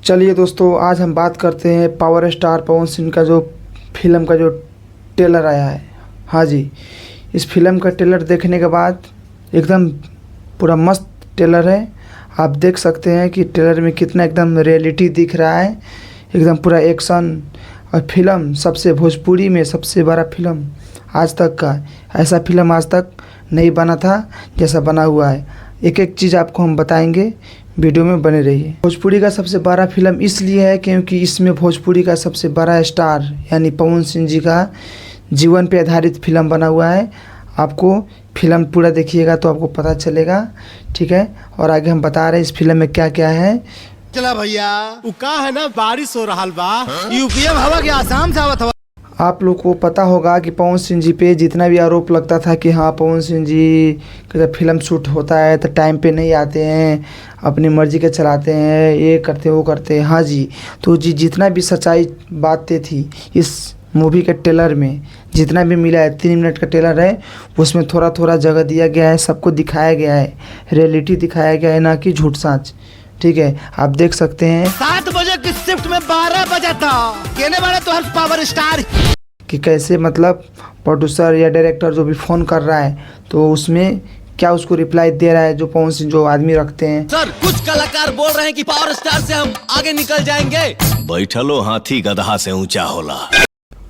चलिए दोस्तों, आज हम बात करते हैं पावर स्टार पवन सिंह का जो फिल्म का जो ट्रेलर आया है। हाँ जी, इस फिल्म का ट्रेलर देखने के बाद एकदम पूरा मस्त ट्रेलर है। आप देख सकते हैं कि ट्रेलर में कितना एकदम रियलिटी दिख रहा है, एकदम पूरा एक्शन। और फिल्म सबसे भोजपुरी में सबसे बड़ा फिल्म आज तक का, ऐसा फिल्म आज तक नहीं बना था जैसा बना हुआ है। एक एक चीज़ आपको हम बताएंगे, वीडियो में बने रहिए। भोजपुरी का सबसे बड़ा फिल्म इसलिए है क्योंकि इसमें भोजपुरी का सबसे बड़ा स्टार यानी पवन सिंह जी का जीवन पे आधारित फिल्म बना हुआ है। आपको फिल्म पूरा देखिएगा तो आपको पता चलेगा, ठीक है। और आगे हम बता रहे हैं इस फिल्म में क्या क्या है। चला भैया, वो का है ना, बारिश हो रहा बा, यूपीएम हवा के आसाम से आवत हवा। आप लोग को पता होगा कि पवन सिंह जी पे जितना भी आरोप लगता था कि हाँ पवन सिंह जी का जब फिल्म शूट होता है तो टाइम पे नहीं आते हैं, अपनी मर्ज़ी के चलाते हैं, ये करते वो करते हैं। हाँ जी, तो जी जितना भी सच्चाई बातें थी इस मूवी के ट्रेलर में, जितना भी मिला है, 3 मिनट का ट्रेलर है, उसमें थोड़ा थोड़ा जगह दिया गया है, सबको दिखाया गया है, रियलिटी दिखाया गया है, ना कि झूठ साँच, ठीक है। आप देख सकते हैं 7 बजे की शिफ्ट में 12 बजा था, कहने वाले तो हर पावर स्टार कि कैसे मतलब प्रोड्यूसर या डायरेक्टर जो भी फ़ोन कर रहा है तो उसमें क्या उसको रिप्लाई दे रहा है जो पवन सिंह जो आदमी रखते हैं। सर, कुछ कलाकार बोल रहे हैं कि पावर स्टार से हम आगे निकल जाएंगे। बैठलो हाथी गदहा से ऊंचा होला।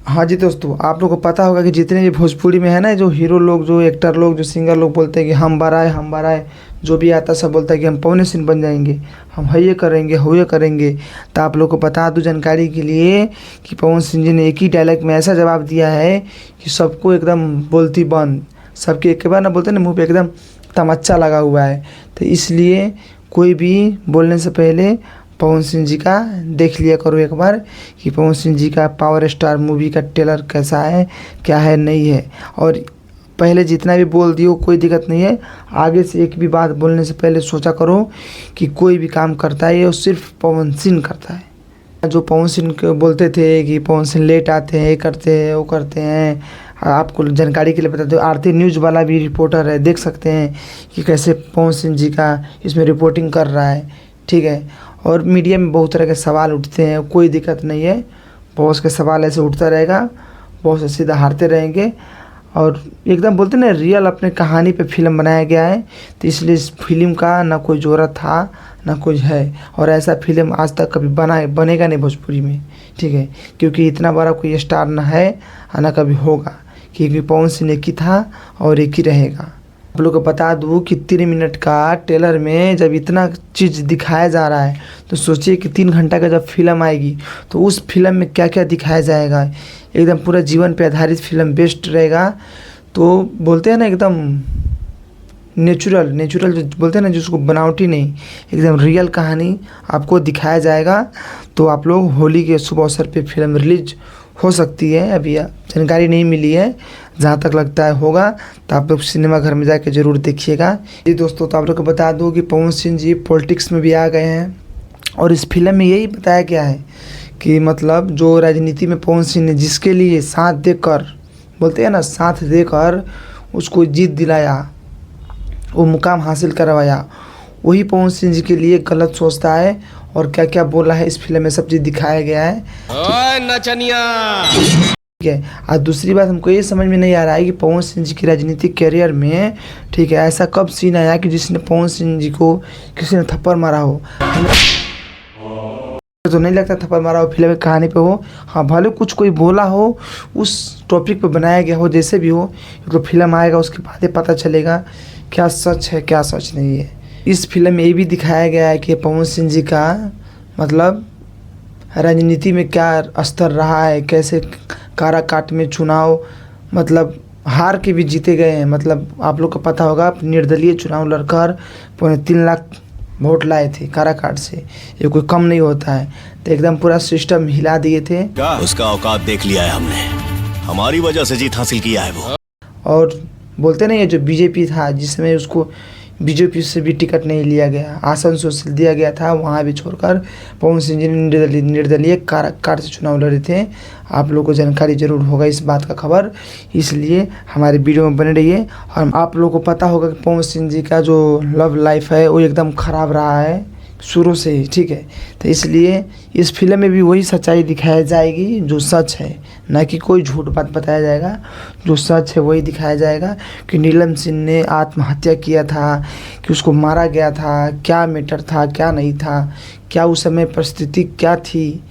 हाँ जी दोस्तों, आप लोगों को पता होगा कि जितने भी भोजपुरी में है ना, जो हीरो लोग, जो एक्टर लोग, जो सिंगर लोग बोलते हैं कि हम बड़ा है, जो भी आता सब बोलता है कि हम पवन सिंह बन जाएंगे, हम ये करेंगे, हो ये करेंगे। तो आप लोग को बता दूं जानकारी के लिए कि पवन सिंह जी ने एक ही डायलॉग में ऐसा जवाब दिया है कि सबको एकदम बोलती बंद, सबके एक बार ना बोलते ना मुँह पे एकदम तमच्चा लगा हुआ है। तो इसलिए कोई भी बोलने से पहले पवन सिंह जी का देख लिया करो एक बार कि पवन सिंह जी का पावर स्टार मूवी का ट्रेलर कैसा है, क्या है, नहीं है। और पहले जितना भी बोल दियो कोई दिक्कत नहीं है, आगे से एक भी बात बोलने से पहले सोचा करो कि कोई भी काम करता है ये सिर्फ पवन सिंह करता है। जो पवन सिंह को बोलते थे कि पवन सिंह लेट आते हैं, ये करते हैं, वो करते हैं, आपको जानकारी के लिए बता दो, आरती न्यूज़ वाला भी रिपोर्टर है, देख सकते हैं कि कैसे पवन सिंह जी का इसमें रिपोर्टिंग कर रहा है, ठीक है। और मीडिया में बहुत तरह के सवाल उठते हैं, कोई दिक्कत नहीं है, बहुत के सवाल ऐसे उठता रहेगा, बहुत से सीधा हारते रहेंगे। और एकदम बोलते ना रियल अपने कहानी पे फिल्म बनाया गया है, तो इसलिए इस फिल्म का ना कोई ज़रूरत था ना कुछ है। और ऐसा फिल्म आज तक कभी बनेगा नहीं भोजपुरी में, ठीक है, क्योंकि इतना बड़ा कोई स्टार ना है और ना कभी होगा, क्योंकि पवन सिंह एक ही था और एक ही रहेगा। आप लोग को बता दूँ कि 3 मिनट का ट्रेलर में जब इतना चीज़ दिखाया जा रहा है तो सोचिए कि 3 घंटा का जब फिल्म आएगी तो उस फिल्म में क्या क्या दिखाया जाएगा। एकदम पूरा जीवन पे आधारित फिल्म बेस्ट रहेगा। तो बोलते हैं ना एकदम नेचुरल जो बोलते हैं ना, जिसको बनावटी नहीं, एकदम रियल कहानी आपको दिखाया जाएगा। तो आप लोग होली के शुभ अवसर पे फिल्म रिलीज हो सकती है, अभी जानकारी नहीं मिली है, जहाँ तक लगता है होगा। तो आप लोग सिनेमा घर में जाके ज़रूर देखिएगा। जी दोस्तों, तो आप लोग को बता दूँ कि पवन सिंह जी पॉलिटिक्स में भी आ गए हैं और इस फिल्म में यही बताया गया है कि मतलब जो राजनीति में पवन सिंह ने जिसके लिए साथ देकर, बोलते हैं ना साथ देकर उसको जीत दिलाया, वो मुकाम हासिल करवाया, वही पवन सिंह जी के लिए गलत सोचता है। और क्या क्या बोला है इस फिल्म में सब चीज़ दिखाया गया है, ठीक है। और दूसरी बात हमको ये समझ में नहीं आ रहा है कि पवन सिंह जी की राजनीतिक करियर में, ठीक है, ऐसा कब सीन आया कि जिसने पवन सिंह जी को किसी ने थप्पड़ मारा हो। तो नहीं लगता थप्पड़ मारा हो, फिल्म कहानी पे हो, हाँ भले कुछ कोई बोला हो, उस टॉपिक पे बनाया गया हो, जैसे भी हो, तो फिल्म आएगा उसके बाद ही पता चलेगा क्या सच है क्या सच नहीं है। इस फिल्म में ये भी दिखाया गया है कि पवन सिंह जी का मतलब राजनीति में क्या स्तर रहा है, कैसे काराकाट में चुनाव मतलब हार के भी जीते गए हैं। मतलब आप लोग को पता होगा निर्दलीय चुनाव लड़कर 3.5 लाख वोट लाए थे काराकाट से, ये कोई कम नहीं होता है। तो एकदम पूरा सिस्टम हिला दिए थे। उसका औकात देख लिया है हमने, हमारी वजह से जीत हासिल किया है वो। और बोलते नहीं है जो बीजेपी था जिसमें उसको बीजेपी से भी टिकट नहीं लिया गया, आसनसोल से दिया गया था, वहाँ भी छोड़कर पवन सिंह जी ने निर्दलीय काराकाट से चुनाव लड़े थे। आप लोगों को जानकारी जरूर होगा इस बात का खबर, इसलिए हमारे वीडियो में बने रहिए। और आप लोगों को पता होगा कि पवन सिंह जी का जो लव लाइफ है वो एकदम ख़राब रहा है, शुरू से ही, ठीक है। तो इसलिए इस फिल्म में भी वही सच्चाई दिखाई जाएगी जो सच है, ना कि कोई झूठ बात बताया जाएगा। जो सच है वही दिखाया जाएगा कि नीलम सिंह ने आत्महत्या किया था, कि उसको मारा गया था, क्या मैटर था क्या नहीं था, क्या उस समय परिस्थिति क्या थी,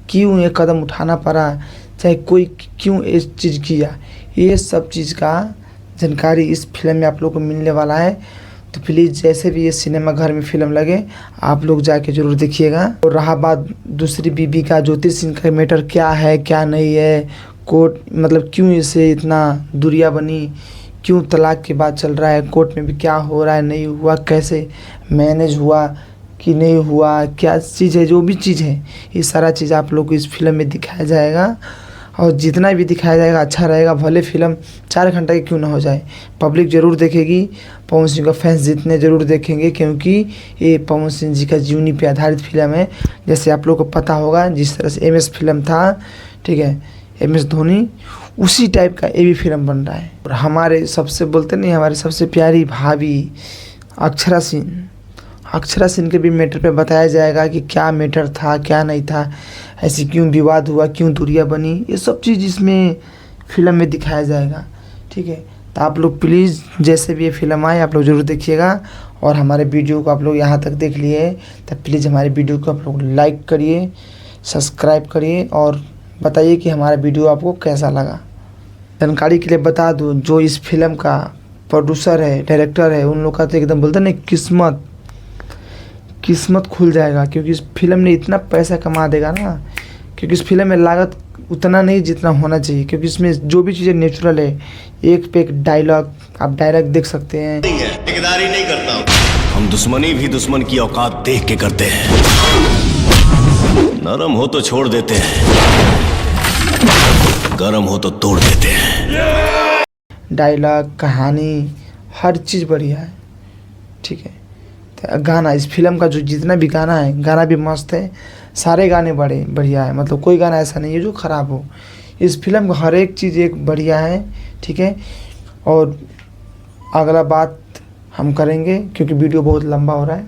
क्यों ये कदम उठाना पड़ा, चाहे कोई क्यों इस चीज़ किया, ये सब चीज़ का जानकारी इस फिल्म में आप लोग को मिलने वाला है। तो प्लीज़ जैसे भी ये सिनेमा घर में फ़िल्म लगे आप लोग जाके ज़रूर देखिएगा। और रहा बात दूसरी बीबी का, ज्योति सिंह का मैटर क्या है क्या नहीं है, कोर्ट मतलब क्यों इसे इतना दूरियां बनी, क्यों तलाक की बात चल रहा है, कोर्ट में भी क्या हो रहा है नहीं हुआ, कैसे मैनेज हुआ कि नहीं हुआ, क्या चीज़ है, जो भी चीज़ है ये सारा चीज़ आप लोग को इस फिल्म में दिखाया जाएगा। और जितना भी दिखाया जाएगा अच्छा रहेगा, भले फिल्म 4 घंटे की क्यों ना हो जाए, पब्लिक ज़रूर देखेगी। पवन सिंह का फैंस जितने ज़रूर देखेंगे, क्योंकि ये पवन सिंह जी का जीवनी पे आधारित फिल्म है। जैसे आप लोग को पता होगा जिस तरह से MS फिल्म था, ठीक है, MS धोनी, उसी टाइप का ये भी फिल्म बन रहा है। और हमारे सबसे बोलते नहीं, हमारे सबसे प्यारी भाभी अक्षरा सिंह के भी मैटर पे बताया जाएगा कि क्या मैटर था क्या नहीं था, ऐसी क्यों विवाद हुआ, क्यों दूरियां बनी, ये सब चीज़ इसमें फिल्म में दिखाया जाएगा, ठीक है। तो आप लोग प्लीज़ जैसे भी ये फिल्म आए आप लोग ज़रूर देखिएगा। और हमारे वीडियो को आप लोग यहाँ तक देख लिए तो प्लीज़ हमारे वीडियो को आप लोग लाइक करिए, सब्सक्राइब करिए और बताइए कि हमारा वीडियो आपको कैसा लगा। जानकारी के लिए बता दूँ, जो इस फिल्म का प्रोड्यूसर है, डायरेक्टर है, उन लोग का तो एकदम बोलते ना किस्मत खुल जाएगा, क्योंकि इस फिल्म ने इतना पैसा कमा देगा ना, क्योंकि इस फिल्म में लागत उतना नहीं जितना होना चाहिए, क्योंकि इसमें जो भी चीज़ें नेचुरल है, एक पे एक डायलॉग, आप डायलॉग देख सकते हैं। ठेकेदारी नहीं करता हूं, हम दुश्मनी भी दुश्मन की औकात देख के करते हैं। नरम हो तो छोड़ देते हैं, गरम हो तो तोड़ देते हैं। डायलॉग, कहानी, हर चीज़ बढ़िया है, ठीक है। तो गाना, इस फिल्म का जो जितना भी गाना है, गाना भी मस्त है, सारे गाने बढ़िया है, मतलब कोई गाना ऐसा नहीं है जो ख़राब हो। इस फिल्म का हर एक चीज़ एक बढ़िया है, ठीक है। और अगला बात हम करेंगे क्योंकि वीडियो बहुत लंबा हो रहा है।